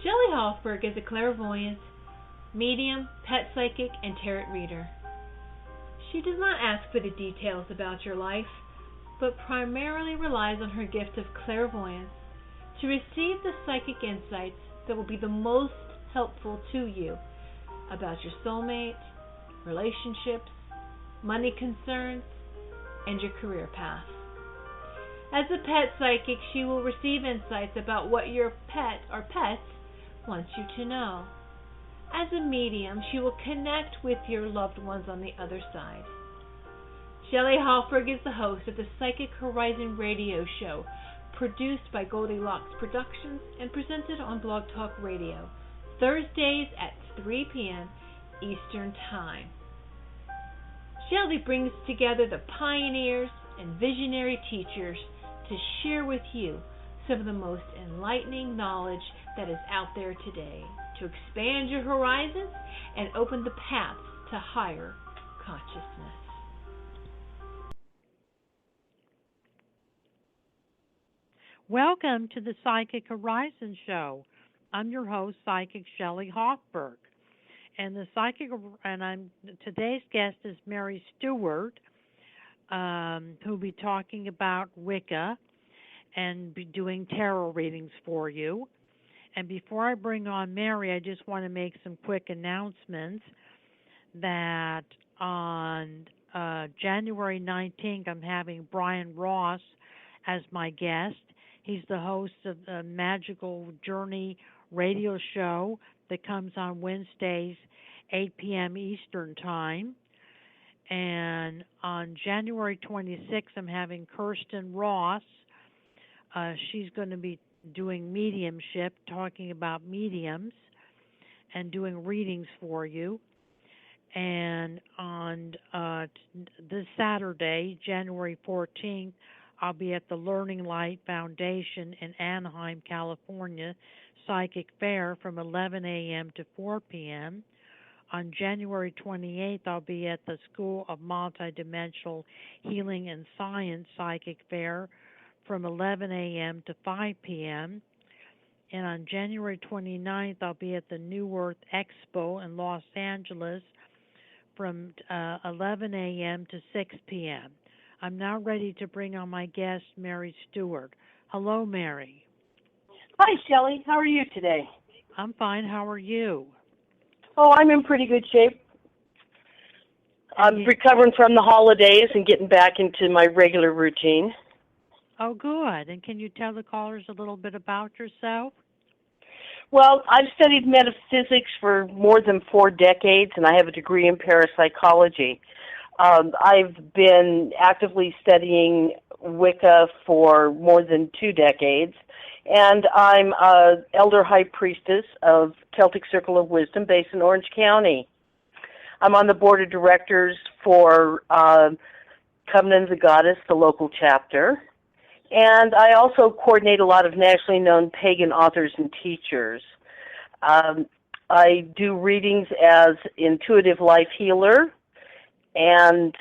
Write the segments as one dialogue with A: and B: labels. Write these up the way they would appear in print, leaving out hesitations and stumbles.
A: Shelley Hofberg is a clairvoyant, medium, pet psychic, and tarot reader. She does not ask for the details about your life, but primarily relies on her gift of clairvoyance to receive the psychic insights that will be the most helpful to you about your soulmate, relationships, money concerns, and your career path. As a pet psychic, she will receive insights about what your pet or pets wants you to know. As a medium, she will connect with your loved ones on the other side. Shelley Hofberg is the host of the Psychic Horizon radio show, produced by Goldilocks Productions and presented on Blog Talk Radio, Thursdays at 3 p.m. Eastern Time. Shelley brings together the pioneers and visionary teachers to share with you some of the most enlightening knowledge that is out there today to expand your horizons and open the paths to higher consciousness.
B: Welcome to the Psychic Horizon Show. I'm your host, Psychic Shelley Hofberg. And today's guest is Mary Stuart, who'll be talking about Wicca and be doing tarot readings for you. And before I bring on Mary, I just want to make some quick announcements that on January 19th, I'm having Brian Ross as my guest. He's the host of the Magical Journey radio show that comes on Wednesdays, 8 p.m. Eastern Time. And on January 26th, I'm having Kirsten Ross. She's going to be doing mediumship, talking about mediums and doing readings for you. And on this Saturday, January 14th, I'll be at the Learning Light Foundation in Anaheim, California, Psychic Fair from 11 a.m. to 4 p.m. On January 28th, I'll be at the School of Multidimensional Healing and Science Psychic Fair from 11 a.m. to 5 p.m. And on January 29th, I'll be at the New Earth Expo in Los Angeles from 11 a.m. to 6 p.m. I'm now ready to bring on my guest, Mary Stuart. Hello, Mary.
C: Hi, Shelley. How are you today?
B: I'm fine. How are you?
C: Oh, I'm in pretty good shape. I'm recovering from the holidays and getting back into my regular routine.
B: Oh, good. And can you tell the callers a little bit about yourself?
C: Well, I've studied metaphysics for more than 4 decades, and I have a degree in parapsychology. I've been actively studying Wicca for more than 2 decades, and I'm an elder high priestess of Celtic Circle of Wisdom based in Orange County. I'm on the board of directors for Covenant of the Goddess, the local chapter, and I also coordinate a lot of nationally known pagan authors and teachers. I do readings as intuitive life healer, and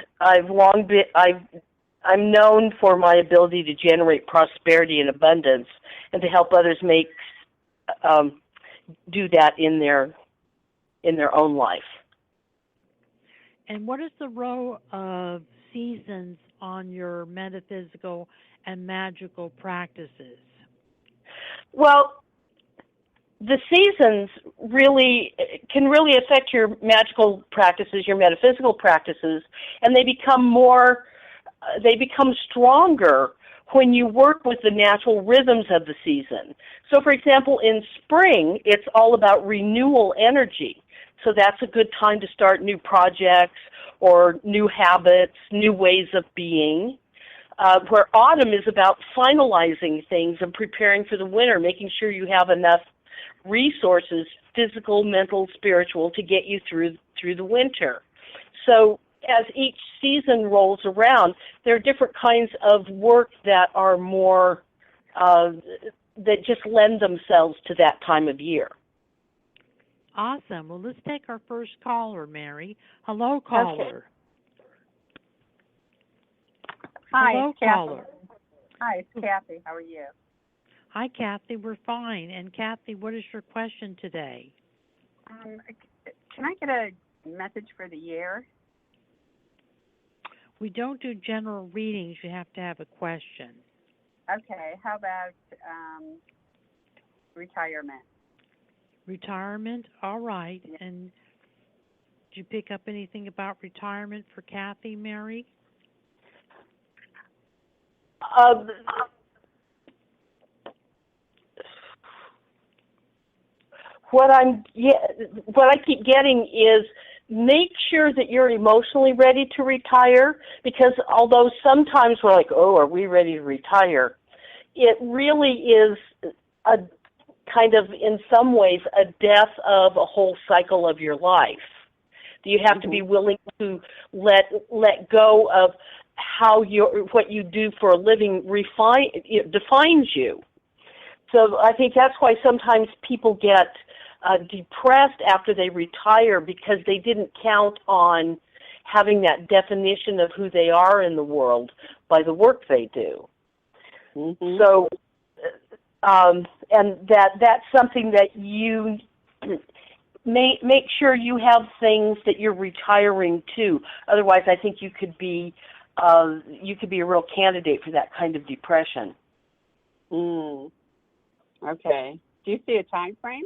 C: I'm known for my ability to generate prosperity and abundance, and to help others do that in their own life.
B: And what is the role of seasons on your metaphysical and magical practices?
C: Well, the seasons can really affect your magical practices, your metaphysical practices, and they become stronger when you work with the natural rhythms of the season. So, for example, in spring, it's all about renewal energy. So that's a good time to start new projects or new habits, new ways of being. Where autumn is about finalizing things and preparing for the winter, making sure you have enough resources, physical, mental, spiritual, to get you through the winter. So as each season rolls around, there are different kinds of work that are more, that just lend themselves to that time of year.
B: Awesome. Well, let's take our first caller, Mary. Hello, caller.
D: Okay. Hi,
B: Hello,
D: it's Kathy.
B: caller.
D: Hi, it's Kathy. How are you?
B: Hi, Kathy. We're fine. And Kathy, what is your question today?
D: Can I get a message for the year?
B: We don't do general readings. You have to have a question.
D: Okay. How about retirement?
B: Retirement? All right.
D: Yeah.
B: And did you pick up anything about retirement for Kathy, Mary?
C: What I keep getting is make sure that you're emotionally ready to retire, because although sometimes we're like, oh, are we ready to retire? It really is a kind of, in some ways, a death of a whole cycle of your life. You have to be willing to let go of how what you do for a living defines you. So I think that's why sometimes people get depressed after they retire, because they didn't count on having that definition of who they are in the world by the work they do. Mm-hmm. So, and that's something that you make sure you have things that you're retiring to. Otherwise, I think you could be a real candidate for that kind of depression.
D: Okay. Do you see a time frame?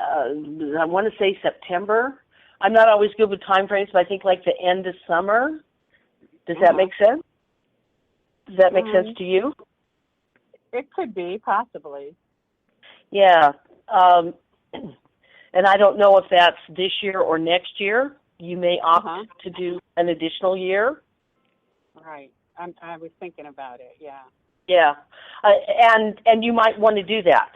C: I want to say September. I'm not always good with time frames, but I think like the end of summer. Does that make sense? Does that make sense to you?
D: It could be, possibly.
C: Yeah. And I don't know if that's this year or next year. You may opt to do an additional year.
D: Right. I was thinking about it, yeah.
C: Yeah. And you might want to do that.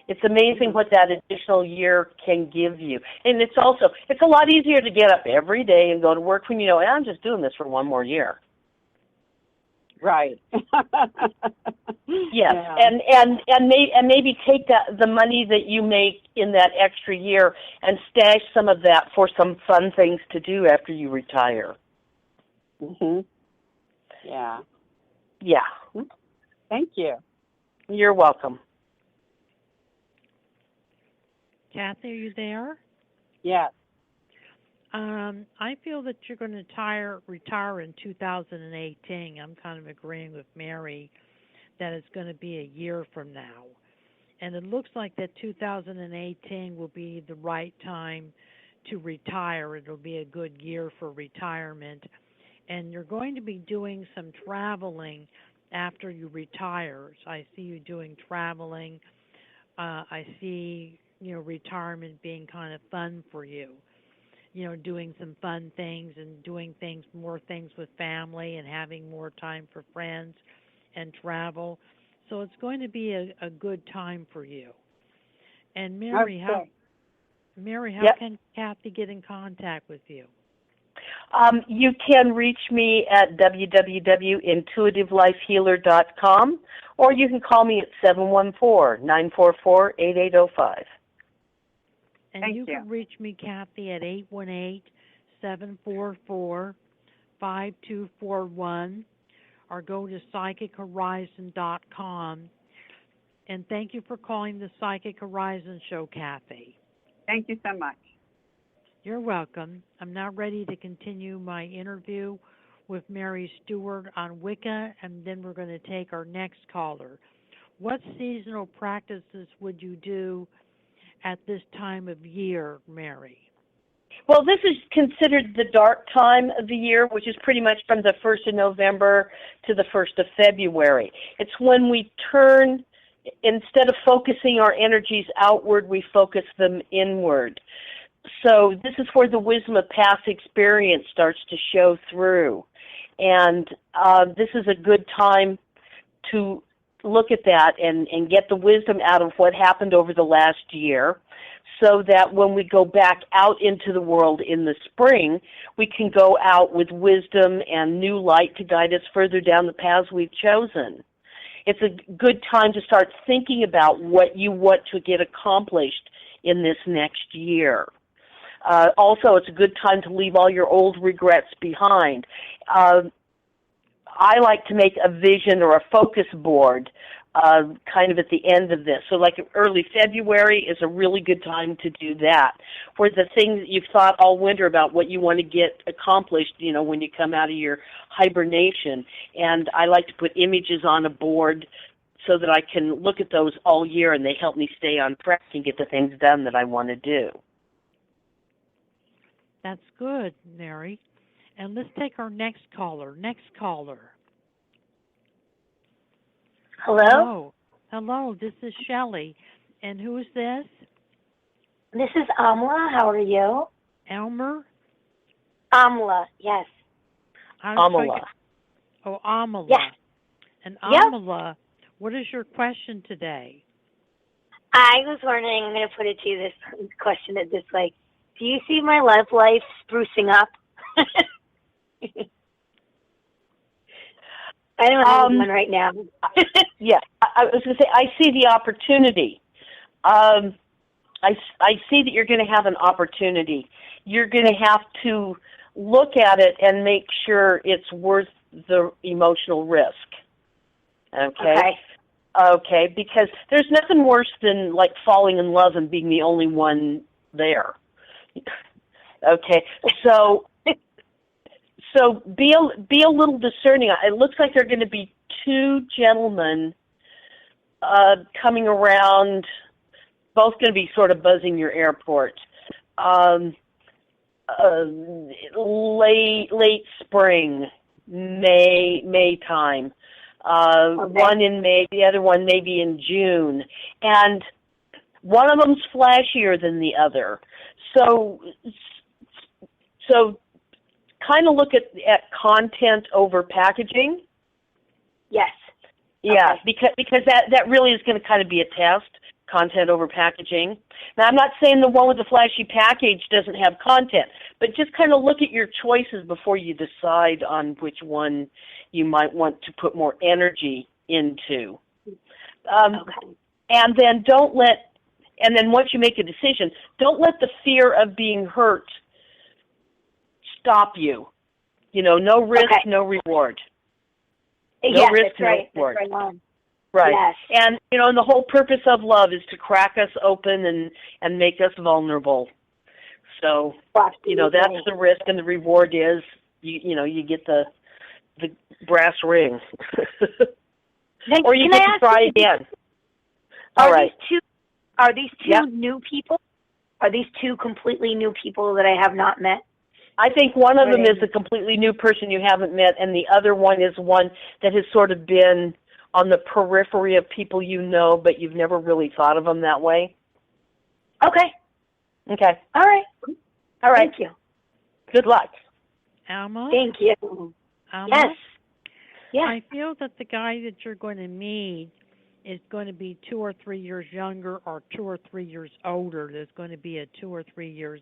C: It's amazing what that additional year can give you. And it's a lot easier to get up every day and go to work when you know, I'm just doing this for one more year.
D: Right.
C: Yes. Yeah. And maybe take the money that you make in that extra year and stash some of that for some fun things to do after you retire.
D: Yeah.
C: Yeah.
D: Thank you.
C: You're welcome.
B: Kathy, are you there?
D: Yes.
B: I feel that you're going to retire in 2018. I'm kind of agreeing with Mary that it's going to be a year from now. And it looks like that 2018 will be the right time to retire. It'll be a good year for retirement. And you're going to be doing some traveling after you retire. So I see you doing traveling. I see, retirement being kind of fun for you. Doing some fun things and doing more things with family and having more time for friends and travel. So it's going to be a good time for you. And Mary, how can Kathy get in contact with you?
C: You can reach me at www.intuitivelifehealer.com, or you can call me at 714-944-8805.
B: And you can reach me, Kathy, at 818-744-5241, or go to psychichorizon.com. And thank you for calling the Psychic Horizon Show, Kathy.
D: Thank you so much.
B: You're welcome. I'm now ready to continue my interview with Mary Stuart on Wicca, and then we're going to take our next caller. What seasonal practices would you do at this time of year, Mary?
C: Well, this is considered the dark time of the year, which is pretty much from the 1st of November to the 1st of February. It's when we turn, instead of focusing our energies outward, we focus them inward. So this is where the wisdom of past experience starts to show through. And this is a good time to look at that and get the wisdom out of what happened over the last year, so that when we go back out into the world in the spring, we can go out with wisdom and new light to guide us further down the paths we've chosen. It's a good time to start thinking about what you want to get accomplished in this next year. Also, it's a good time to leave all your old regrets behind. I like to make a vision or a focus board kind of at the end of this. So like early February is a really good time to do that, where the things that you've thought all winter about what you want to get accomplished, you know, when you come out of your hibernation. And I like to put images on a board so that I can look at those all year, and they help me stay on track and get the things done that I want to do.
B: That's good, Mary. And let's take our next caller.
E: Hello?
B: Hello, this is Shelley. And who is this?
E: This is Amla. How are you?
B: Elmer?
E: Amla, yes.
C: Amala.
B: Oh, Amala.
E: Yes.
B: And
E: Yep.
B: Amala, what is your question today?
E: I was wondering, I'm going to put it to you this question this way. Do you see my love life sprucing up? I don't have one right now.
C: Yeah, I was going to say, I see the opportunity. I see that you're going to have an opportunity. You're going to have to look at it and make sure it's worth the emotional risk. Okay, because there's nothing worse than like falling in love and being the only one there. Okay, so be a little discerning. It looks like there are going to be two gentlemen coming around, both going to be sort of buzzing your airport. Late spring, May time. One in May, the other one maybe in June, and one of them's flashier than the other. So kind of look at content over packaging.
E: Yes.
C: Yeah, okay. because that really is going to kind of be a test, content over packaging. Now, I'm not saying the one with the flashy package doesn't have content, but just kind of look at your choices before you decide on which one you might want to put more energy into.
E: Okay.
C: And then once you make a decision, don't let the fear of being hurt stop you. You know, no risk, no reward. No risk, no reward.
E: That's right on.
C: Right.
E: Yes.
C: And, you know, and the whole purpose of love is to crack us open and make us vulnerable. So, you know, that's the risk, and the reward is, you get the brass ring. Or you get to try again. All right.
E: Are these two new people? Are these two completely new people that I have not met?
C: I think one of them is a completely new person you haven't met, and the other one is one that has sort of been on the periphery of people you know, but you've never really thought of them that way.
E: Okay.
C: All right.
E: Thank you.
C: Good luck.
B: Alma?
E: Thank you.
B: Alma?
E: Yes. Yeah.
B: I feel that the guy that you're going to meet is going to be 2 or 3 years younger or 2 or 3 years older. There's going to be a 2 or 3 years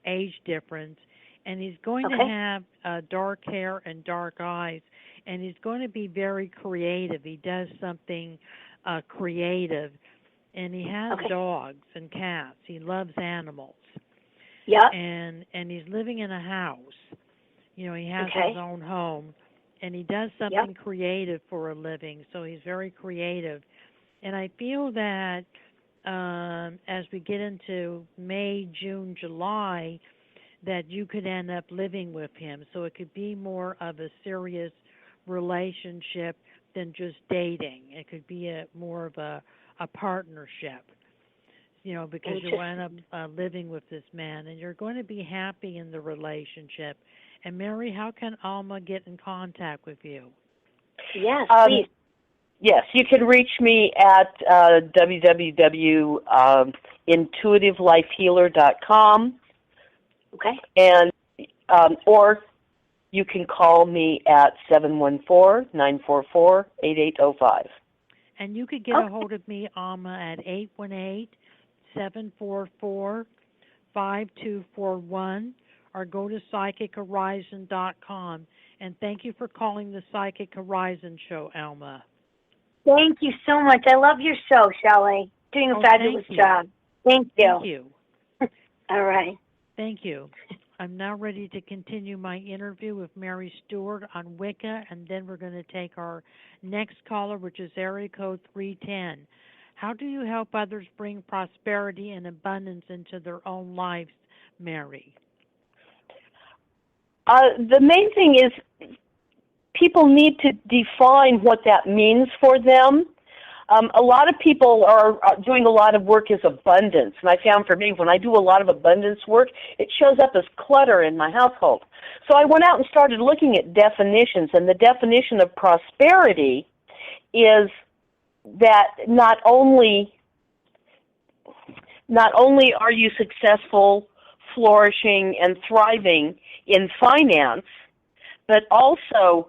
B: age difference. And he's going to have dark hair and dark eyes. And he's going to be very creative. He does something creative. And he has dogs and cats. He loves animals.
E: Yeah.
B: And he's living in a house. You know, he has his own home. And he does something creative for a living. So he's very creative. And I feel that as we get into May, June, July, that you could end up living with him. So it could be more of a serious relationship than just dating. It could be more of a partnership, you know, because you end up living with this man, and you're going to be happy in the relationship. And Mary, how can Alma get in contact with you?
E: Yes, please.
C: Yes, you can reach me at www.intuitivelifehealer.com.
E: Okay.
C: And or you can call me at 714-944-8805.
B: And you could get a hold of me, Alma, at 818-744-5241, or go to PsychicHorizon.com. And thank you for calling the Psychic Horizon Show, Alma.
E: Thank you so much. I love your show, Shelley. Doing a fabulous job. Thank you.
B: Thank you.
E: All right.
B: Thank you. I'm now ready to continue my interview with Mary Stuart on Wicca, and then we're going to take our next caller, which is area code 310. How do you help others bring prosperity and abundance into their own lives, Mary?
C: The main thing is people need to define what that means for them. A lot of people are doing a lot of work as abundance, and I found for me, when I do a lot of abundance work, it shows up as clutter in my household. So I went out and started looking at definitions, and the definition of prosperity is that not only are you successful, flourishing, and thriving in finance, but also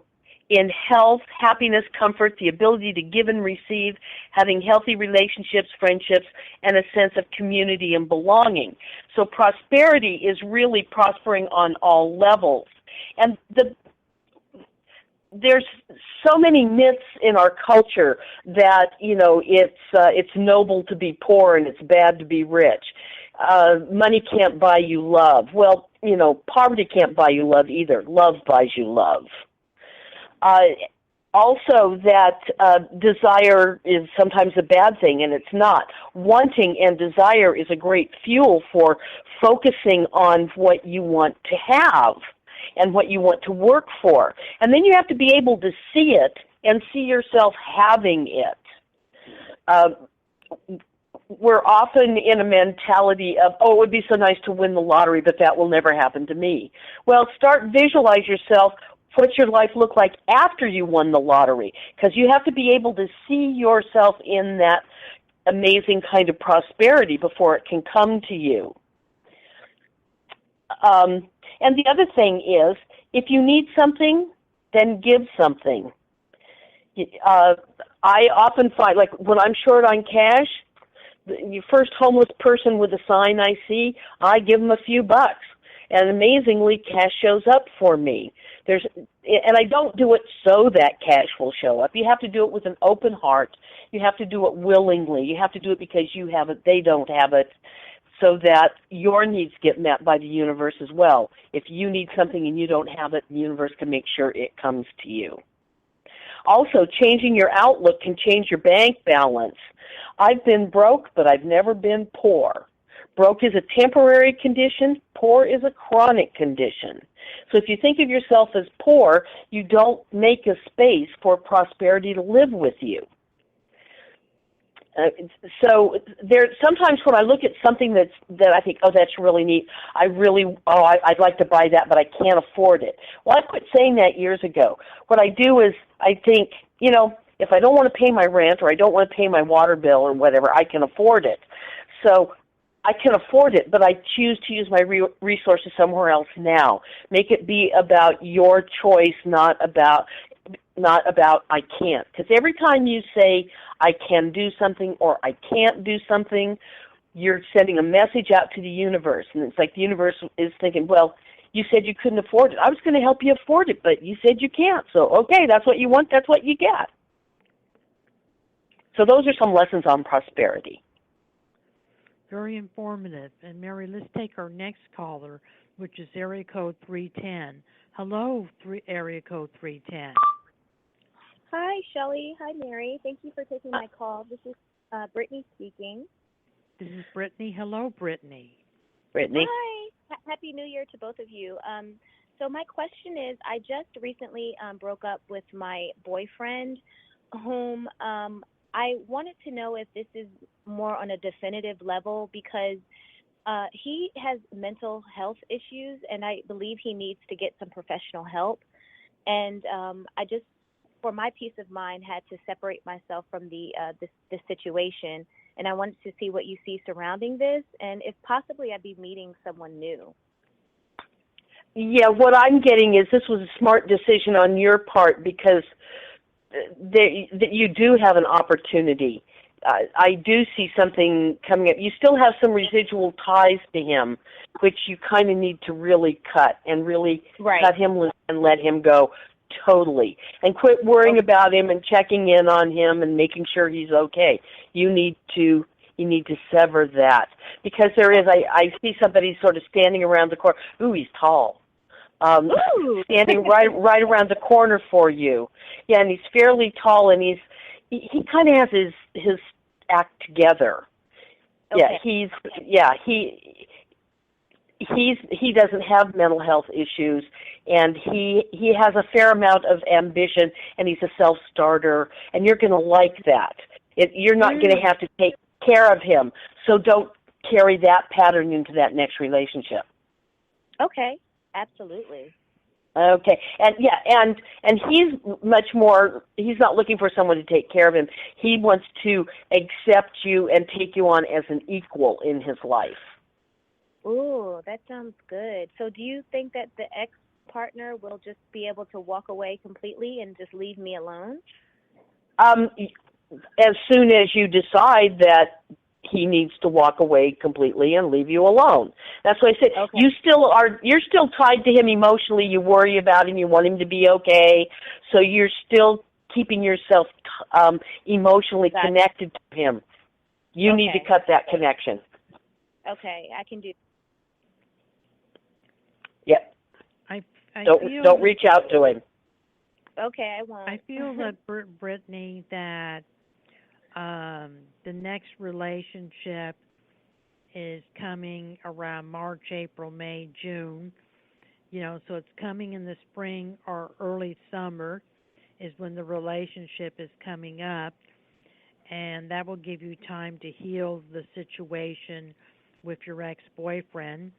C: in health, happiness, comfort, the ability to give and receive, having healthy relationships, friendships, and a sense of community and belonging. So prosperity is really prospering on all levels. And there's so many myths in our culture that, it's noble to be poor and it's bad to be rich. Money can't buy you love. Well, poverty can't buy you love either. Love buys you love. Also that desire is sometimes a bad thing, and it's not. Wanting and desire is a great fuel for focusing on what you want to have and what you want to work for. And then you have to be able to see it and see yourself having it. We're often in a mentality of, it would be so nice to win the lottery, but that will never happen to me. Well, visualize yourself. What's your life look like after you won the lottery? Because you have to be able to see yourself in that amazing kind of prosperity before it can come to you. And the other thing is, if you need something, then give something. I often find, like when I'm short on cash, the first homeless person with a sign I see, I give them a few bucks. And amazingly, cash shows up for me. And I don't do it so that cash will show up. You have to do it with an open heart. You have to do it willingly. You have to do it because you have it, they don't have it, so that your needs get met by the universe as well. If you need something and you don't have it, the universe can make sure it comes to you. Also, changing your outlook can change your bank balance. I've been broke, but I've never been poor. Broke is a temporary condition. Poor is a chronic condition. So if you think of yourself as poor, you don't make a space for prosperity to live with you. So sometimes when I look at something that I think, that's really neat, I'd like to buy that, but I can't afford it. Well, I quit saying that years ago. What I do is I think, if I don't want to pay my rent or I don't want to pay my water bill or whatever, I can afford it. So I can afford it, but I choose to use my resources somewhere else now. Make it be about your choice, not about I can't. Because every time you say I can do something or I can't do something, you're sending a message out to the universe. And it's like the universe is thinking, well, you said you couldn't afford it. I was going to help you afford it, but you said you can't. So, okay, that's what you want, that's what you get. So those are some lessons on prosperity.
B: Very informative. And Mary, let's take our next caller, which is area code 310. Hello, area code 310.
F: Hi, Shelley. Hi, Mary. Thank you for taking my call. This is Brittany speaking.
B: This is Brittany. Hello, Brittany.
C: Brittany.
F: Hi. Happy New Year to both of you. So my question is, I just recently broke up with my boyfriend, whom I wanted to know if this is more on a definitive level, because he has mental health issues, and I believe he needs to get some professional help. And I just, for my peace of mind, had to separate myself from this situation. And I wanted to see what you see surrounding this, and if possibly I'd be meeting someone new.
C: Yeah, what I'm getting is this was a smart decision on your part, because you do have an opportunity. I do see something coming up. You still have some residual ties to him, which you kind of need to really cut and really cut him loose and let him go totally. And quit worrying about him and checking in on him and making sure he's okay. You need to you need to sever that. Because there is, I see somebody sort of standing around the corner. Ooh, he's tall. Standing right around the corner for you. Yeah, and he's fairly tall, and he kind of has his act together.
F: Okay.
C: He doesn't have mental health issues, and he has a fair amount of ambition, and he's a self-starter, and you're going to like that. You're not going to have to take care of him, so don't carry that pattern into that next relationship.
F: Okay, absolutely.
C: Okay, and he's much more, he's not looking for someone to take care of him. He wants to accept you and take you on as an equal in his life.
F: Ooh, that sounds good. So do you think that the ex-partner will just be able to walk away completely and just leave me alone?
C: As soon as you decide that he needs to walk away completely and leave you alone. That's why I said you're still tied to him emotionally. You worry about him. You want him to be okay. So you're still keeping yourself emotionally connected to him. You need to cut that connection.
F: Okay, I can do.
C: Yep. Don't reach out to him.
F: Okay, I won't.
B: I feel that Brittany, that the next relationship is coming around March, April, May, June. So it's coming in the spring or early summer is when the relationship is coming up, and that will give you time to heal the situation with your ex-boyfriend.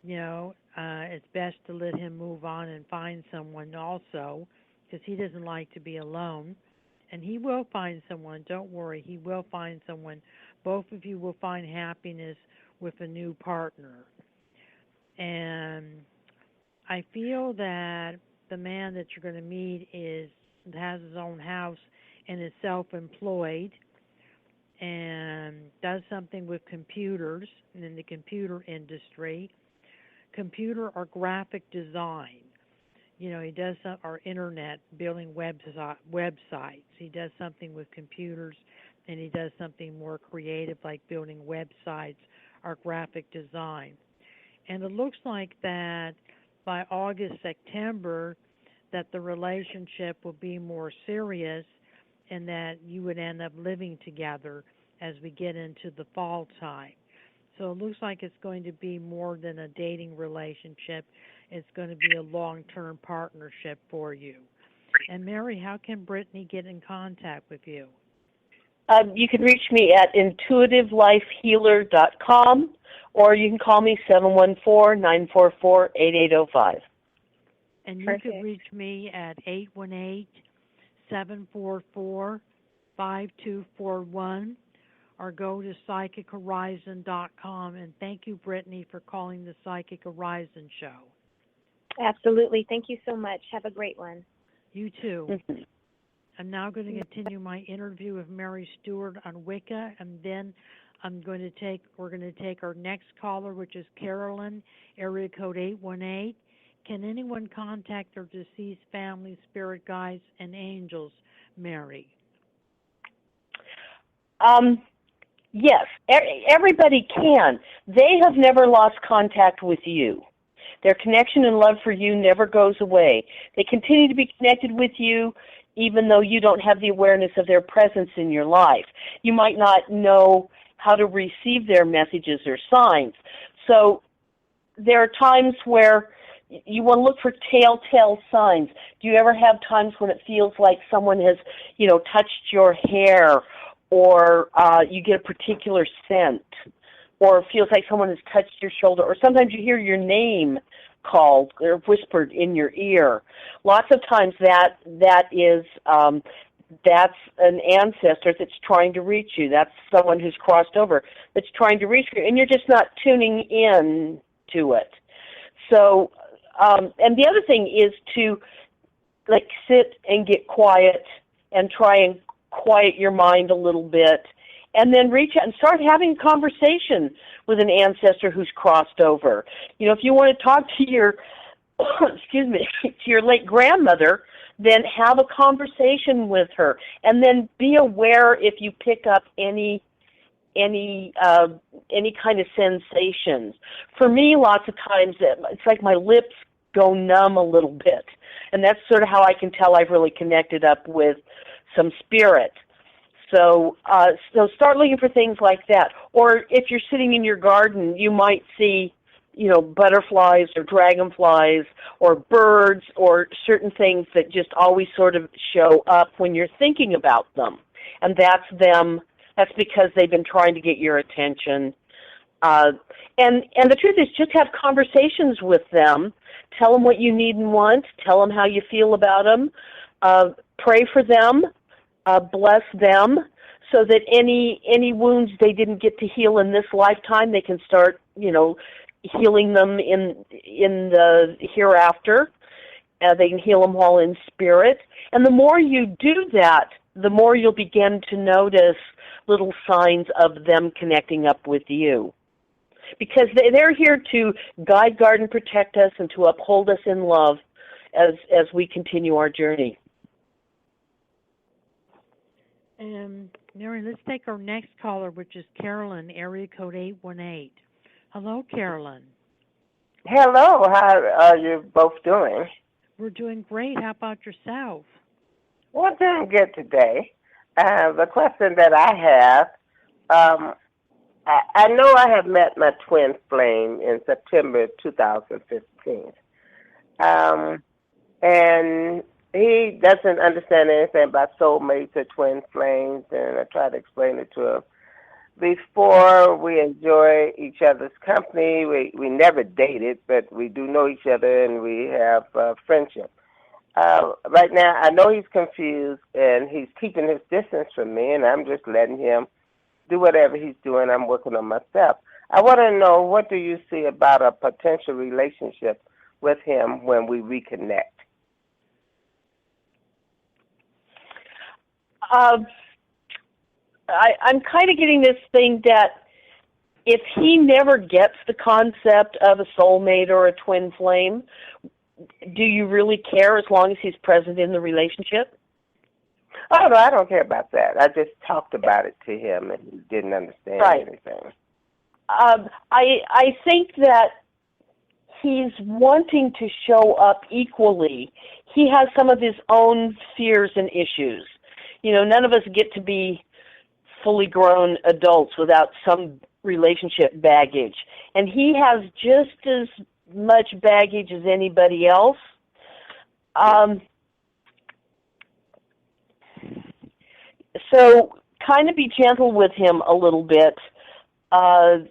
B: It's best to let him move on and find someone also, because he doesn't like to be alone. And he will find someone. Don't worry. He will find someone. Both of you will find happiness with a new partner. And I feel that the man that you're going to meet has his own house and is self-employed and does something with computers and in the computer industry, computer or graphic design. He does our internet, building websites. He does something with computers, and he does something more creative like building websites or graphic design. And it looks like that by August, September, that the relationship will be more serious and that you would end up living together as we get into the fall time. So it looks like it's going to be more than a dating relationship. It's going to be a long-term partnership for you. And Mary, how can Brittany get in contact with you?
C: You can reach me at intuitivelifehealer.com, or you can call me 714-944-8805.
B: And you can reach me at 818-744-5241. or go to PsychicHorizon.com. And thank you, Brittany, for calling the Psychic Horizon Show.
F: Absolutely. Thank you so much. Have a great one.
B: You too. I'm now going to continue my interview with Mary Stuart on Wicca, and then we're going to take our next caller, which is Carolyn, area code 818. Can anyone contact their deceased family, spirit guides, and angels, Mary?
C: Yes, everybody can. They have never lost contact with you. Their connection and love for you never goes away. They continue to be connected with you even though you don't have the awareness of their presence in your life. You might not know how to receive their messages or signs. So there are times where you want to look for telltale signs. Do you ever have times when it feels like someone has, touched your hair, or you get a particular scent, or it feels like someone has touched your shoulder, or sometimes you hear your name called or whispered in your ear? Lots of times that's an ancestor that's trying to reach you. That's someone who's crossed over that's trying to reach you, and you're just not tuning in to it. So, and the other thing is to sit and get quiet and try and quiet your mind a little bit, and then reach out and start having a conversation with an ancestor who's crossed over. If you want to talk to your, to your late grandmother, then have a conversation with her, and then be aware if you pick up any any kind of sensations. For me, lots of times it's like my lips go numb a little bit, and that's sort of how I can tell I've really connected up with some spirit. So start looking for things like that. Or if you're sitting in your garden, you might see, butterflies or dragonflies or birds or certain things that just always sort of show up when you're thinking about them. And that's them. That's because they've been trying to get your attention. And the truth is, just have conversations with them. Tell them what you need and want. Tell them how you feel about them. Pray for them. Bless them, so that any wounds they didn't get to heal in this lifetime, they can start, healing them in the hereafter. They can heal them while in spirit. And the more you do that, the more you'll begin to notice little signs of them connecting up with you. Because they're here to guide, guard, and protect us and to uphold us in love as we continue our journey.
B: Mary, let's take our next caller, which is Carolyn, area code 818. Hello, Carolyn.
G: Hello. How are you both doing?
B: We're doing great. How about yourself?
G: Well, doing good today. The question that I have, I know I have met my twin flame in September 2015. And he doesn't understand anything about soulmates or twin flames, and I try to explain it to him. Before we enjoy each other's company, we never dated, but we do know each other and we have friendship. Right now, I know he's confused and he's keeping his distance from me, and I'm just letting him do whatever he's doing. I'm working on myself. I want to know, what do you see about a potential relationship with him when we reconnect?
C: I'm kind of getting this thing that if he never gets the concept of a soulmate or a twin flame, do you really care as long as he's present in the relationship?
G: Oh, no, I don't care about that. I just talked about it to him and he didn't understand anything.
C: I think that he's wanting to show up equally. He has some of his own fears and issues. None of us get to be fully grown adults without some relationship baggage. And he has just as much baggage as anybody else. So kind of be gentle with him a little bit, and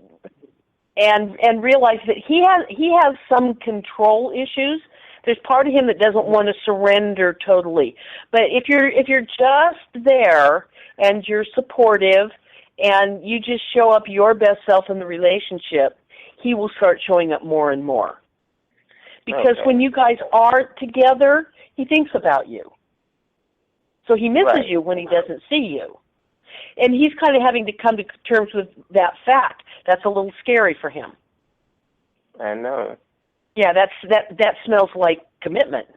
C: realize that he has some control issues. There's part of him that doesn't want to surrender totally. But if you're just there and you're supportive and you just show up your best self in the relationship, he will start showing up more and more. Because when you guys are together, he thinks about you. So he misses you when he doesn't see you. And he's kind of having to come to terms with that fact. That's a little scary for him.
G: I know.
C: Yeah, that smells like commitment.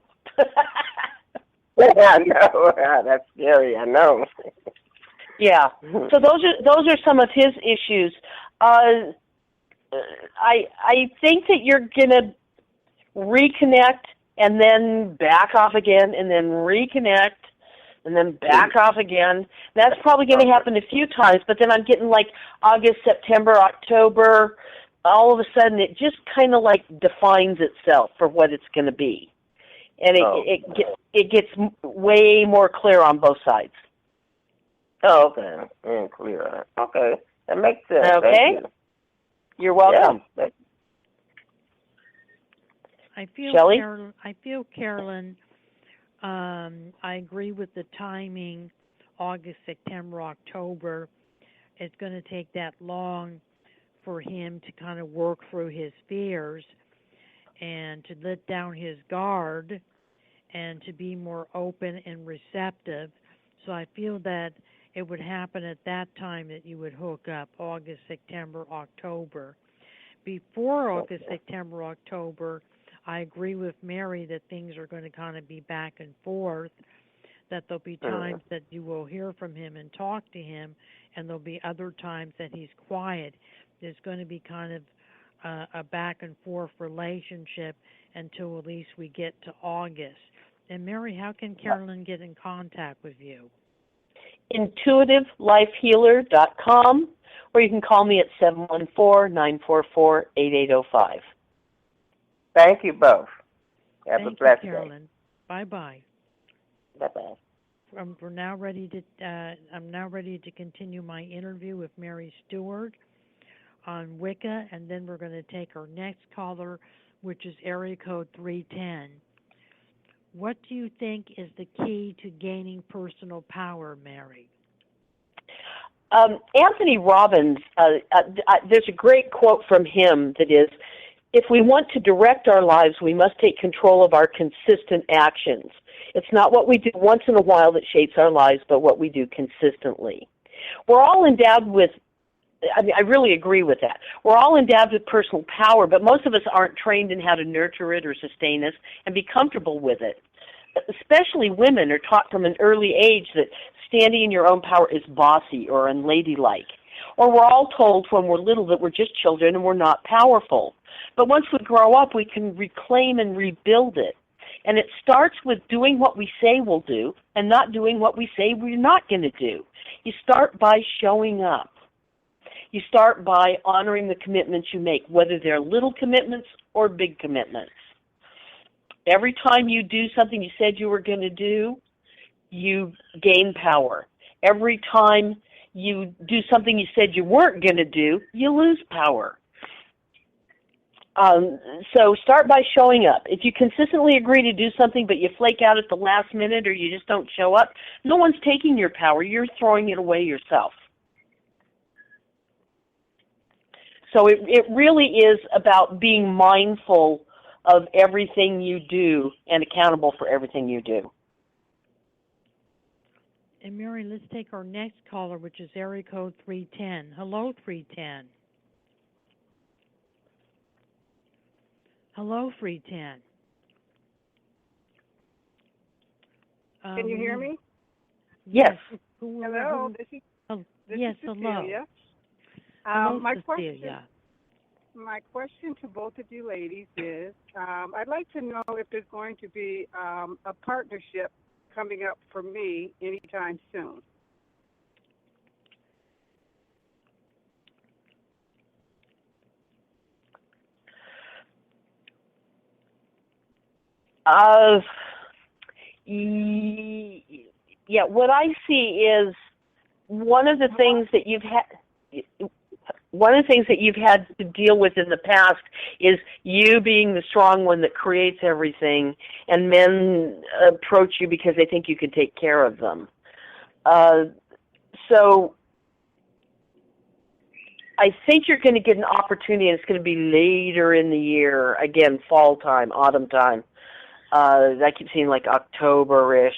G: I know. That's scary. I know.
C: Yeah. So those are some of his issues. I think that you're gonna reconnect and then back off again, and then reconnect and then back off again. That's probably going to happen a few times. But then I'm getting like August, September, October. All of a sudden, it just kind of like defines itself for what it's going to be, and it gets way more clear on both sides.
G: Oh, okay, clear. Okay, that makes sense.
C: Okay,
G: thank you.
C: You're welcome.
G: Yeah.
C: Shelley?
B: Carolyn, I agree with the timing, August, September, October. It's going to take that long for him to kind of work through his fears and to let down his guard and to be more open and receptive. So I feel that it would happen at that time that you would hook up, August, September, October. Before August, September, October, I agree with Mary that things are going to kind of be back and forth, that there'll be times that you will hear from him and talk to him, and there'll be other times that he's quiet. There's going to be kind of a back and forth relationship until at least we get to August. And Mary, how can Carolyn get in contact with you?
C: IntuitiveLifeHealer.com, or you can call me at 714-944-8805.
G: Thank you both. Have a
B: Thank
G: blessed
B: you,
G: day.
B: Carolyn. Bye-bye.
G: Bye-bye.
B: We're now ready to. I'm now ready to continue my interview with Mary Stuart on Wicca, and then we're going to take our next caller, which is area code 310. What do you think is the key to gaining personal power, Mary?
C: Anthony Robbins, there's a great quote from him that is, if we want to direct our lives, we must take control of our consistent actions. It's not what we do once in a while that shapes our lives, but what we do consistently. We're all endowed with, I really agree with that. We're all endowed with personal power, but most of us aren't trained in how to nurture it or sustain us and be comfortable with it. Especially women are taught from an early age that standing in your own power is bossy or unladylike. Or we're all told when we're little that we're just children and we're not powerful. But once we grow up, we can reclaim and rebuild it. And it starts with doing what we say we'll do and not doing what we say we're not going to do. You start by showing up. You start by honoring the commitments you make, whether they're little commitments or big commitments. Every time you do something you said you were going to do, you gain power. Every time you do something you said you weren't going to do, you lose power. So start by showing up. If you consistently agree to do something but you flake out at the last minute or you just don't show up, no one's taking your power. You're throwing it away yourself. So it really is about being mindful of everything you do and accountable for everything you do.
B: And Mary, let's take our next caller, which is area code 310. Hello, 310. Hello, 310.
D: Can you hear me?
C: Yes.
D: Hello, this is
B: yes,
D: Cecilia.
B: hello.
D: Hello,
B: Cecilia.
D: My question to both of you ladies is, I'd like to know if there's going to be a partnership coming up for me anytime soon.
C: Yeah, what I see is one of the things that you've had to deal with in the past is you being the strong one that creates everything, and men approach you because they think you can take care of them. So I think you're going to get an opportunity, and it's going to be later in the year, again, fall time, autumn time. I keep seeing like October-ish,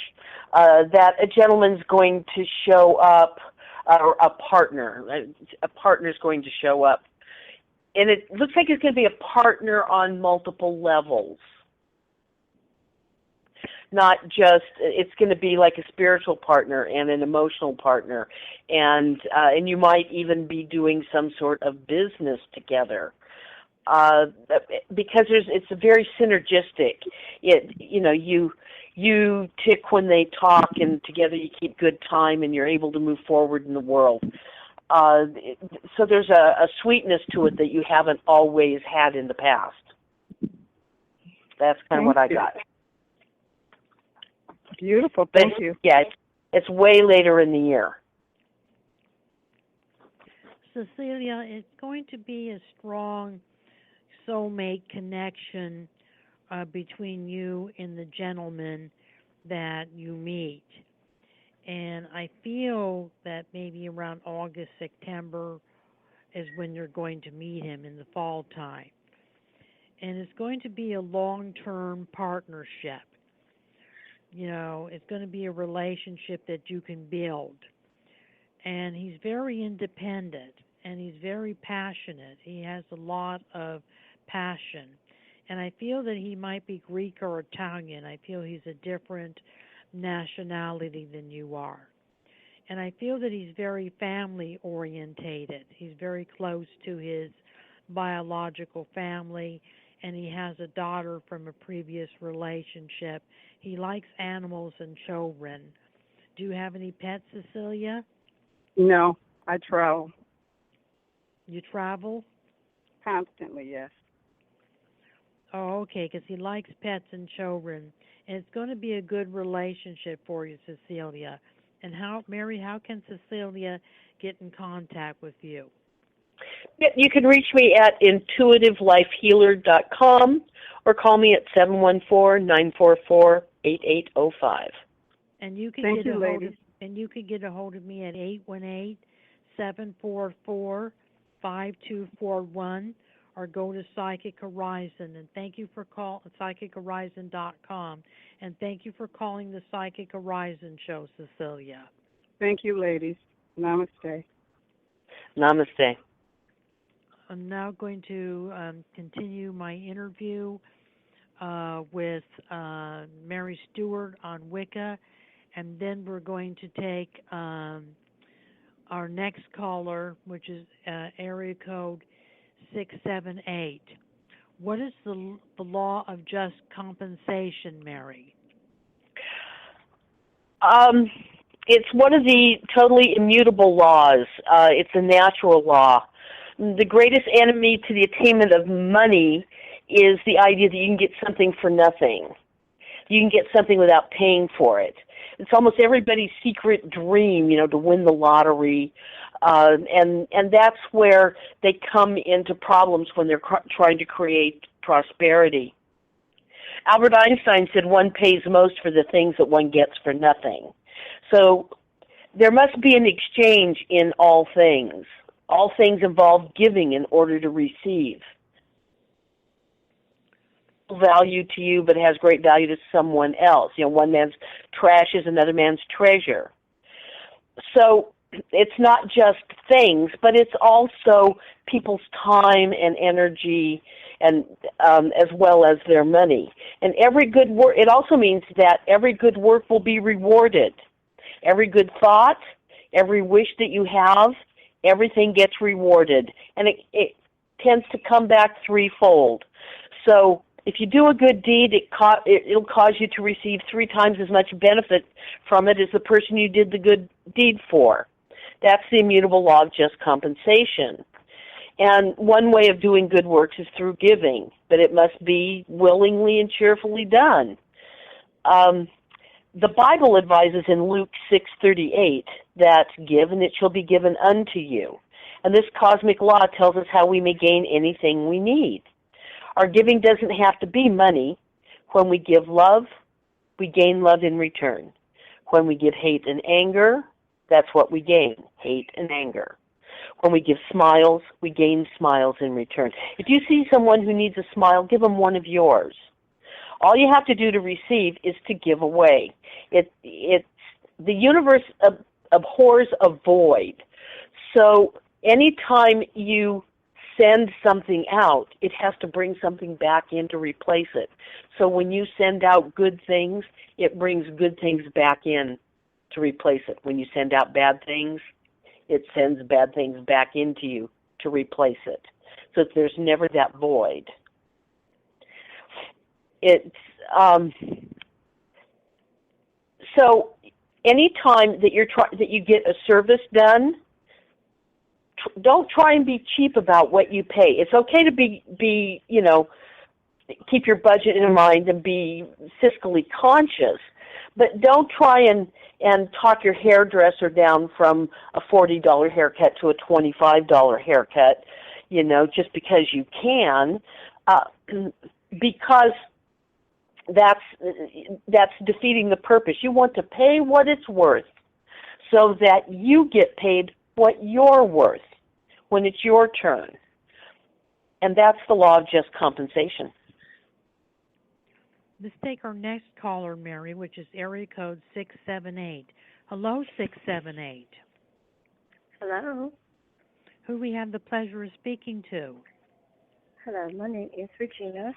C: that a gentleman's going to show up, or a partner's going to show up. And it looks like it's going to be a partner on multiple levels. Not just, it's going to be like a spiritual partner and an emotional partner. And you might even be doing some sort of business together. Because it's a very synergistic. You tick when they talk, and together you keep good time, and you're able to move forward in the world. So there's a sweetness to it that you haven't always had in the past. That's kind of what I got.
D: Beautiful, thank you.
C: Yeah, it's way later in the year.
B: Cecilia, it's going to be a strong soulmate connection between you and the gentleman that you meet. And I feel that maybe around August, September is when you're going to meet him in the fall time. And it's going to be a long-term partnership. You know, it's going to be a relationship that you can build. And he's very independent, and he's very passionate. He has a lot of passion. And I feel that he might be Greek or Italian. I feel he's a different nationality than you are. And I feel that he's very family orientated. He's very close to his biological family, and he has a daughter from a previous relationship. He likes animals and children. Do you have any pets, Cecilia?
D: No, I travel.
B: You travel?
D: Constantly, yes.
B: Oh, okay, because he likes pets and children. And it's going to be a good relationship for you, Cecilia. And Mary, how can Cecilia get in contact with you?
C: You can reach me at intuitivelifehealer.com or call me at 714-944-8805.
B: And you can
D: Thank
B: get
D: you, ladies.
B: And you can get a hold of me at 818-744-5241 or go to Psychic Horizon. And thank you for PsychicHorizon.com. And thank you for calling the Psychic Horizon show, Cecilia.
D: Thank you, ladies. Namaste.
C: Namaste.
B: I'm now going to continue my interview with Mary Stuart on Wicca, and then we're going to take our next caller, which is area code 678. What is the law of just compensation, Mary?
C: It's one of the totally immutable laws. It's a natural law. The greatest enemy to the attainment of money is the idea that you can get something for nothing. You can get something without paying for it. It's almost everybody's secret dream, to win the lottery. And that's where they come into problems when they're trying to create prosperity. Albert Einstein said one pays most for the things that one gets for nothing. So there must be an exchange in all things. All things involve giving in order to receive. Value to you, but it has great value to someone else. One man's trash is another man's treasure. So it's not just things, but it's also people's time and energy, and as well as their money. And every good work, it also means that every good work will be rewarded. Every good thought, every wish that you have, everything gets rewarded. And it tends to come back threefold. So if you do a good deed, it'll cause you to receive 3 times as much benefit from it as the person you did the good deed for. That's the immutable law of just compensation. And one way of doing good works is through giving, but it must be willingly and cheerfully done. The Bible advises in Luke 6:38 that give and it shall be given unto you. And this cosmic law tells us how we may gain anything we need. Our giving doesn't have to be money. When we give love, we gain love in return. When we give hate and anger, that's what we gain, hate and anger. When we give smiles, we gain smiles in return. If you see someone who needs a smile, give them one of yours. All you have to do to receive is to give away. The universe abhors a void. So anytime you send something out, it has to bring something back in to replace it. So when you send out good things, it brings good things back in to replace it. When you send out bad things, it sends bad things back into you to replace it. So there's never that void. So any time that you get a service done, don't try and be cheap about what you pay. It's okay to be keep your budget in mind and be fiscally conscious, but don't try and talk your hairdresser down from a $40 haircut to a $25 haircut, just because you can, because that's defeating the purpose. You want to pay what it's worth so that you get paid what you're worth when it's your turn. And that's the law of just compensation.
B: Let's take our next caller, Mary, which is area code 678. Hello, 678.
H: Hello.
B: Who we have the pleasure of speaking to?
H: Hello, my name is Regina.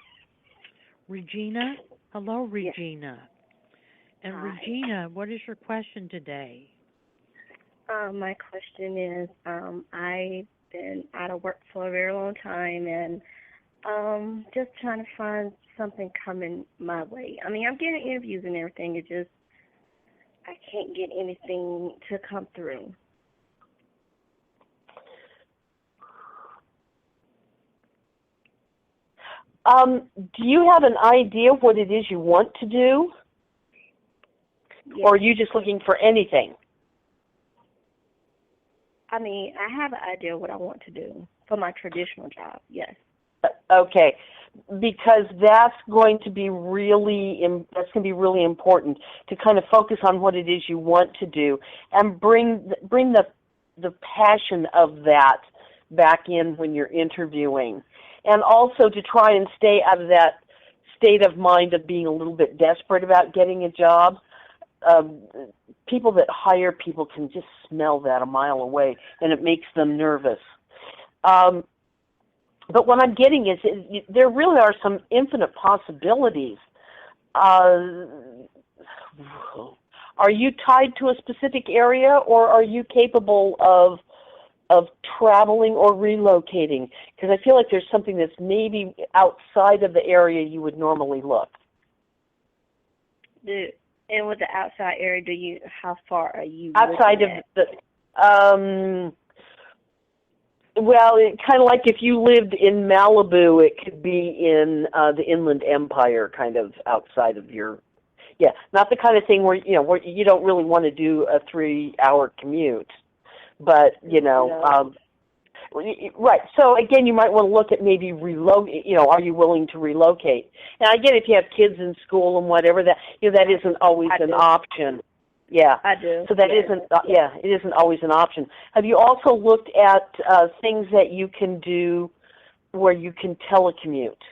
B: Regina? Hello, Regina. And
H: Hi.
B: Regina, what is your question today?
H: My question is, I've been out of work for a very long time, and just trying to find something coming my way. I mean, I'm getting interviews and everything. It just I can't get anything to come through.
C: Do you have an idea what it is you want to do?
H: Yes.
C: Or are you just looking for anything?
H: I mean, I have an idea what I want to do for my traditional job, yes.
C: Okay, because that's going to be really important to kind of focus on what it is you want to do and bring the passion of that back in when you're interviewing, and also to try and stay out of that state of mind of being a little bit desperate about getting a job. People that hire people can just smell that a mile away, and it makes them nervous. But what I'm getting is there really are some infinite possibilities. Are you tied to a specific area, or are you capable of traveling or relocating? Because I feel like there's something that's maybe outside of the area you would normally look.
H: And with the outside area, how far are you
C: outside of the? Well, kind of like if you lived in Malibu, it could be in the Inland Empire, kind of outside of your. Yeah, not the kind of thing where you don't really want to do a 3-hour commute, but right. So again, you might want to look at maybe relocate. Are you willing to relocate? Now again, if you have kids in school and whatever, that that isn't always an option. Yeah,
H: I do.
C: So that isn't. It isn't always an option. Have you also looked at things that you can do where you can telecommute?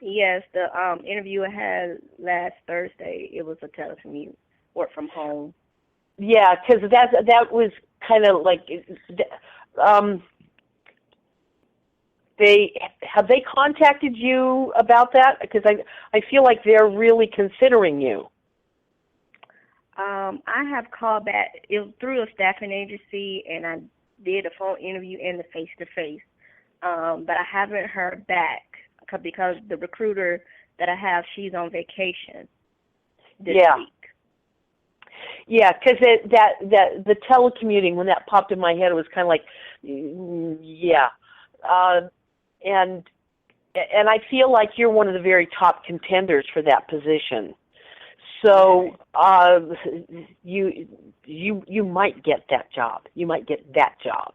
H: Yes, the interview I had last Thursday, it was a telecommute, work from home.
C: Yeah, because that was kind of like. Have they contacted you about that? Because I feel like they're really considering you.
H: I have called back. It was through a staffing agency, and I did a phone interview and the face-to-face. But I haven't heard back because the recruiter that I have, she's on vacation this week.
C: Yeah, because the telecommuting, when that popped in my head, it was kind of like, yeah. And I feel like you're one of the very top contenders for that position. So you might get that job. You might get that job.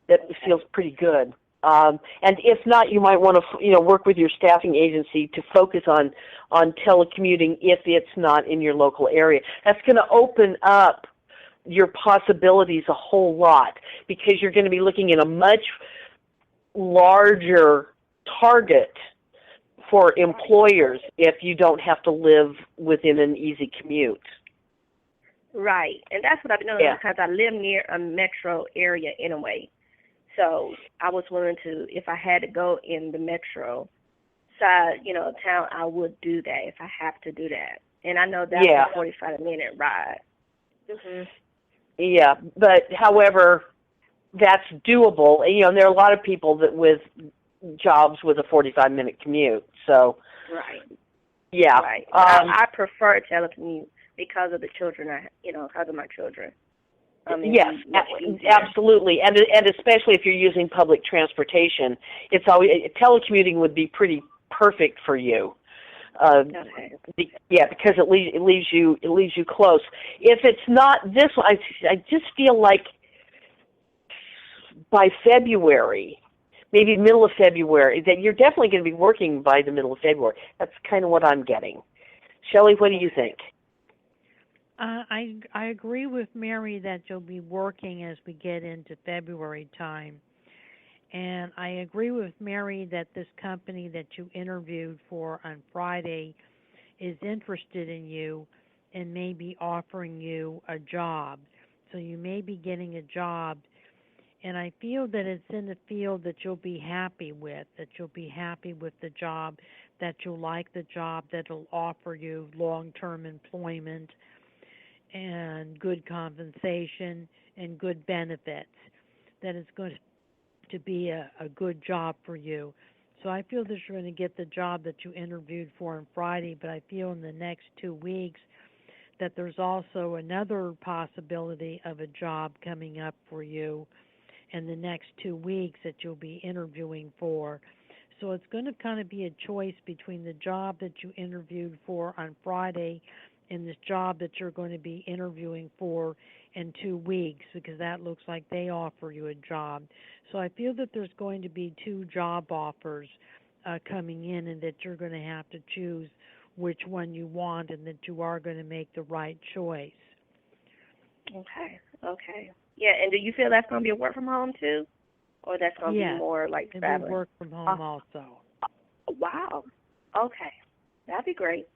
C: That feels pretty good. And if not, you might want to work with your staffing agency to focus on telecommuting if it's not in your local area. That's going to open up your possibilities a whole lot because you're going to be looking at a much larger target for employers if you don't have to live within an easy commute.
H: Right, and that's what I've been doing because I live near a metro area anyway. So I was willing to, if I had to go in the metro side, town, I would do that if I have to do that. And I know that's a 45-minute ride. Mm-hmm.
C: Yeah, but however, that's doable. And there are a lot of people that with jobs with a 45-minute commute. So,
H: right.
C: Yeah.
H: Right. I prefer telecommute because of the children. Because of my children.
C: Yes, absolutely, and especially if you're using public transportation, it's always telecommuting would be pretty perfect for you. Because it leaves you close. If it's not this one, I just feel like by February, maybe middle of February, that you're definitely going to be working by the middle of February. That's kind of what I'm getting. Shelley, what do you think?
B: I agree with Mary that you'll be working as we get into February time. And I agree with Mary that this company that you interviewed for on Friday is interested in you and may be offering you a job. So you may be getting a job. And I feel that it's in the field that you'll be happy with the job, that you'll like the job, that'll offer you long-term employment and good compensation and good benefits, that it's going to be a good job for you. So I feel that you're going to get the job that you interviewed for on Friday, but I feel in the next 2 weeks that there's also another possibility of a job coming up for you in the next 2 weeks that you'll be interviewing for. So it's going to kind of be a choice between the job that you interviewed for on Friday and this job that you're going to be interviewing for in 2 weeks, because that looks like they offer you a job. So I feel that there's going to be 2 job offers coming in, and that you're going to have to choose which one you want, and that you are going to make the right choice.
H: Okay. Yeah, and do you feel that's going to be a work from home too? Or that's going to be more like traveling?
B: It'll be work from home also.
H: Wow. Okay. That'd be great.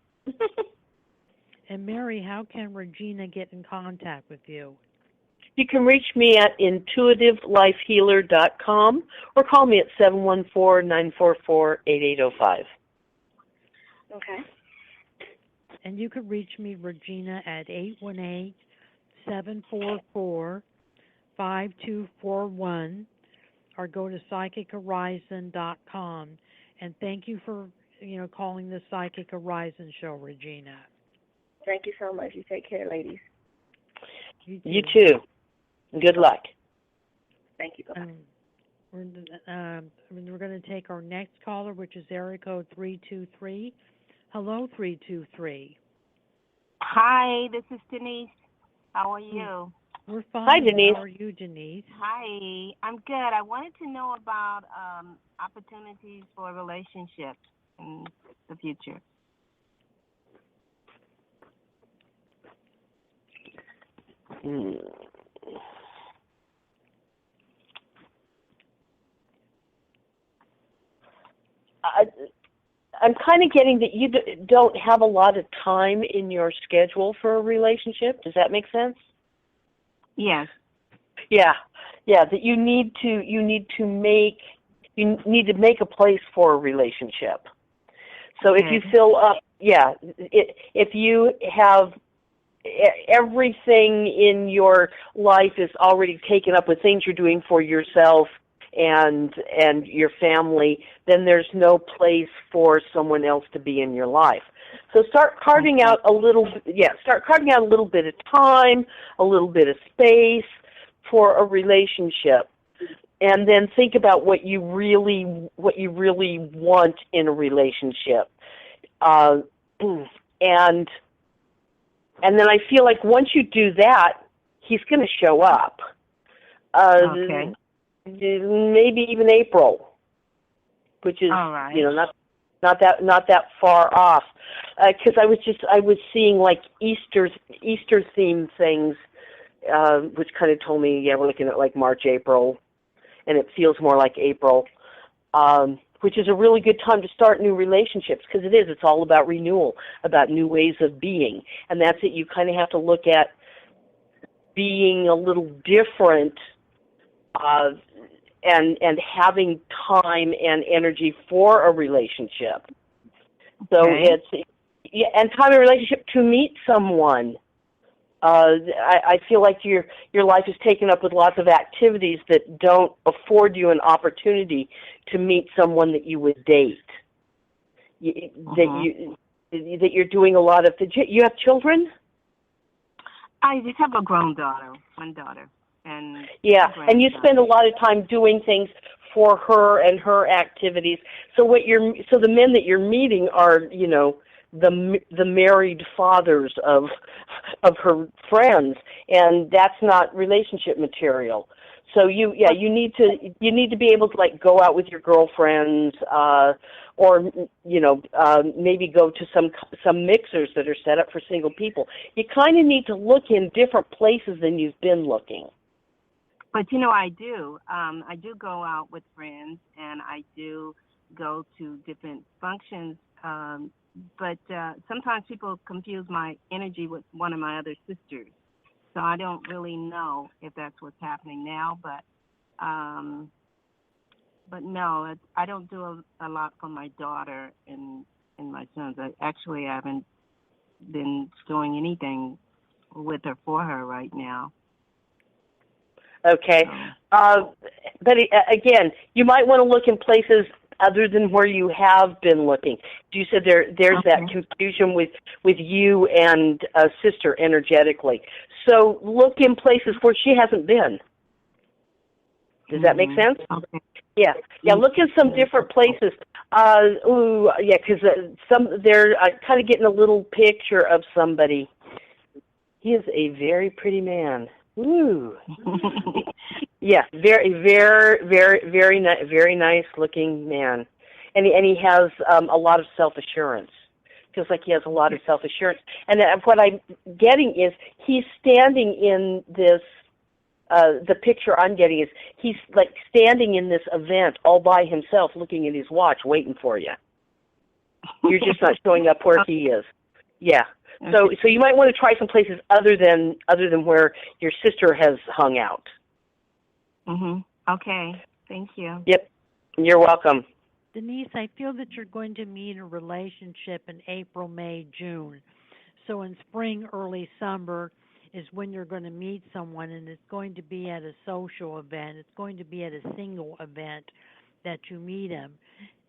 B: And Mary, how can Regina get in contact with you?
C: You can reach me at intuitivelifehealer.com or call me at 714-944-8805.
H: Okay.
B: And you can reach me, Regina, at 818-744-5241 or go to psychichorizon.com. And thank you for, calling the Psychic Horizon Show, Regina.
H: Thank you so much. You take care, ladies.
C: You too. Good luck.
H: Thank you.
B: We're going to take our next caller, which is area code 323. Hello, 323.
I: Hi, this is Denise. How are you?
B: We're fine.
C: Hi, Denise.
B: How are you, Denise?
I: Hi, I'm good. I wanted to know about opportunities for relationships in the future.
C: I'm kind of getting that you don't have a lot of time in your schedule for a relationship. Does that make sense?
I: Yes.
C: Yeah. That you need to make a place for a relationship. So if you fill up, if you have everything in your life is already taken up with things you're doing for yourself and your family, then there's no place for someone else to be in your life. So start carving out a little bit of time, a little bit of space for a relationship. And then think about what you really want in a relationship. And then I feel like once you do that, he's going to show up. Maybe even April, which is not that far off. Because I was seeing like Easter themed things, which kind of told me we're looking at like March, April, and it feels more like April. Which is a really good time to start new relationships, because it's all about renewal, about new ways of being. And that's it. You kind of have to look at being a little different and having time and energy for a relationship. So and time and relationship to meet someone. I feel like your life is taken up with lots of activities that don't afford you an opportunity to meet someone that you would date. That you're doing a lot of. You have children?
I: I just have a grown daughter, one daughter, and
C: and you spend a lot of time doing things for her and her activities. So the men that you're meeting are, the married fathers of her friends, and that's not relationship material. So you need to be able to like go out with your girlfriends, or maybe go to some mixers that are set up for single people. You kind of need to look in different places than you've been looking.
I: But I do. I do go out with friends, and I do go to different functions. But sometimes people confuse my energy with one of my other sisters. So I don't really know if that's what's happening now. But no, I don't do a lot for my daughter and my sons. I haven't been doing anything with her for her right now.
C: Okay. But again, you might want to look in places other than where you have been looking. You said there's that confusion with you and sister energetically. So look in places where she hasn't been. Does that make sense?
I: Okay.
C: Yeah. Look in some different places. Because they're kind of getting a little picture of somebody. He is a very pretty man. Ooh. Yeah, very, very, very, very nice looking man, and he has a lot of self-assurance. Feels like he has a lot of self-assurance. And what I'm getting is he's standing in this. The picture I'm getting is he's like standing in this event all by himself, looking at his watch, waiting for you. You're just not showing up where he is. Yeah. So you might want to try some places other than where your sister has hung out.
I: Okay. Thank you.
C: Yep. You're welcome.
B: Denise, I feel that you're going to meet a relationship in April, May, June. So in spring, early summer is when you're going to meet someone, and it's going to be at a social event. It's going to be at a single event that you meet him.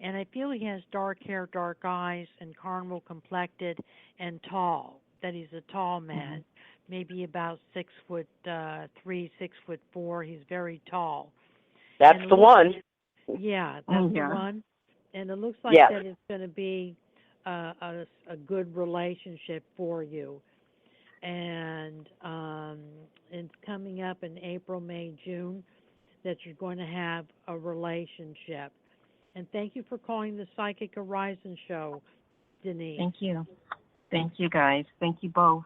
B: And I feel he has dark hair, dark eyes, and caramel complected and tall, that he's a tall man, maybe about 6'3", 6'4". He's very tall.
C: That's the one.
B: Yeah, that's the one. And it looks like that it's going to be a good relationship for you. And it's coming up in April, May, June that you're going to have a relationship. And thank you for calling the Psychic Horizon Show, Denise.
I: Thank you. Thank you, guys. Thank you both.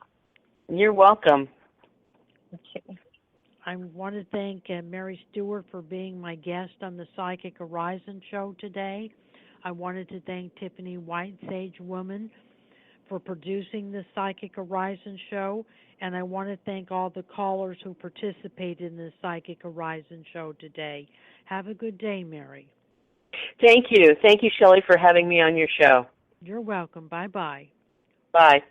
C: You're welcome.
I: Okay.
B: I want to thank Mary Stuart for being my guest on the Psychic Horizon Show today. I wanted to thank Tiffany White, Sage Woman, for producing the Psychic Horizon Show, and I want to thank all the callers who participated in the Psychic Horizon Show today. Have a good day, Mary.
C: Thank you. Thank you, Shelley, for having me on your show.
B: You're welcome. Bye-bye.
C: Bye.